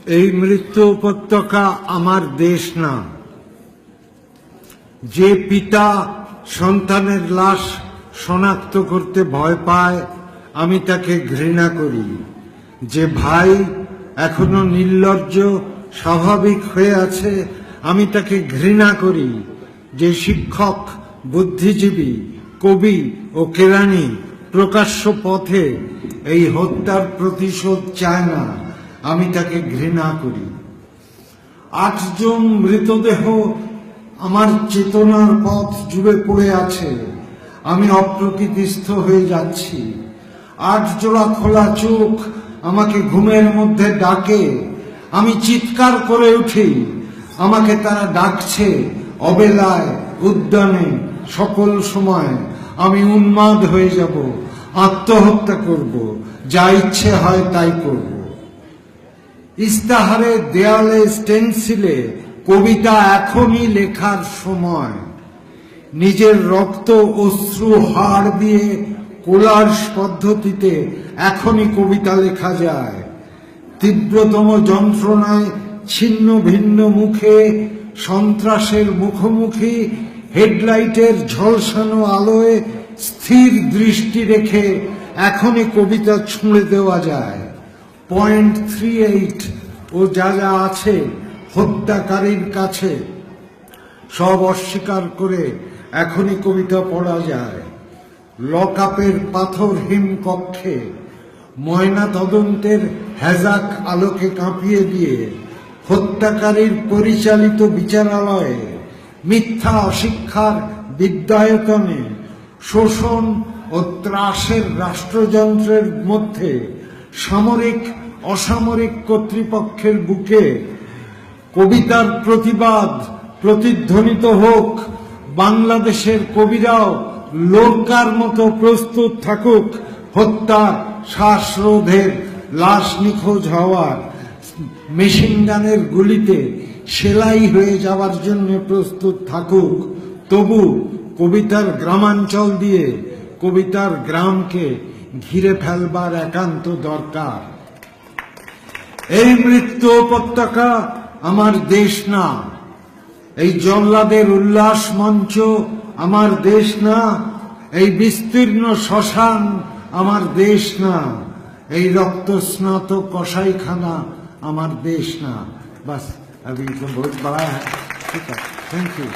এই মৃত্যু উপত্যকা আমার দেশ না। যে পিতা সন্তানের লাশ শনাক্ত করতে ভয় পায় আমি তাকে ঘৃণা করি। যে ভাই এখনো নির্লজ্জ স্বাভাবিক হয়ে আছে আমি তাকে ঘৃণা করি। যে শিক্ষক, বুদ্ধিজীবী, কবি ও কেরানি প্রকাশ্য পথে এই হত্যার প্রতিশোধ চায় না আমি তাকে ঘৃণা করি। ৮ জন মৃতদেহ আমার চেতনার পথ জুড়ে পড়ে আছে। আমি অপ্রকৃতিস্থ হয়ে যাচ্ছি। ৮ জোড়া খোলা চোখ আমাকে ঘুমের মধ্যে ডাকে। আমি চিৎকার করে উঠি। আমাকে তারা ডাকছে অবেলায়, উদ্যানে, সকল সময়। আমি উন্মাদ হয়ে যাব, আত্মহত্যা করব, যা ইচ্ছে হয় তাই করব। ইস্তাহারে, দেয়ালে, স্টেনসিলে কবিতা এখনই লেখার সময়। নিজের রক্ত, অশ্রু, হাড় দিয়ে কোলার্স পদ্ধতিতে এখনই কবিতা লেখা যায়। তীব্রতম যন্ত্রণায় ছিন্ন ভিন্ন মুখে, সন্ত্রাসের মুখোমুখি, হেডলাইটের ঝলসানো আলোয় স্থির দৃষ্টি রেখে এখনই কবিতা ছুঁড়ে দেওয়া যায়। .38 ও যা যা আছে হত্যাকারীর কাছে সব অস্বীকার করে এখনই কবিতা পড়া যায়। লকআপের পাথরহীন কক্ষে ময়না তদন্তের হ্যাজাক আলোকে কাঁপিয়ে দিয়ে, হত্যাকারীর পরিচালিত বিচারালয়ে, মিথ্যা অশিক্ষার বিদ্যায়তনে, শোষণ ও ত্রাসের রাষ্ট্রযন্ত্রের মধ্যে সামরিক অসামরিক কর্তৃপক্ষের বুকে কবিতার প্রতিবাদ প্রতিধ্বনিত হোক। বাংলাদেশের কবিরাও লোরকার মতো প্রস্তুত থাকুক হত্যার, শ্বাসরোধের, লাশ নিখোঁজ হওয়ার, মেশিনগানের গুলিতে সেলাই হয়ে যাওয়ার জন্য প্রস্তুত থাকুক। তবু কবিতার গ্রামাঞ্চল দিয়ে কবিতার গ্রামকে ঘিরে ফেলবার একান্ত দরকার। এই মৃত্যু উপত্যকা আমার দেশ না। এই জল্লাদের উল্লাস মঞ্চ আমার দেশ না। এই বিস্তীর্ণ শ্মশান আমার দেশ না। এই রক্তস্নাত কসাইখানা আমার দেশ না। বাস, अभी तो बहुत बड़ा है। ठीक है, थैंक यू।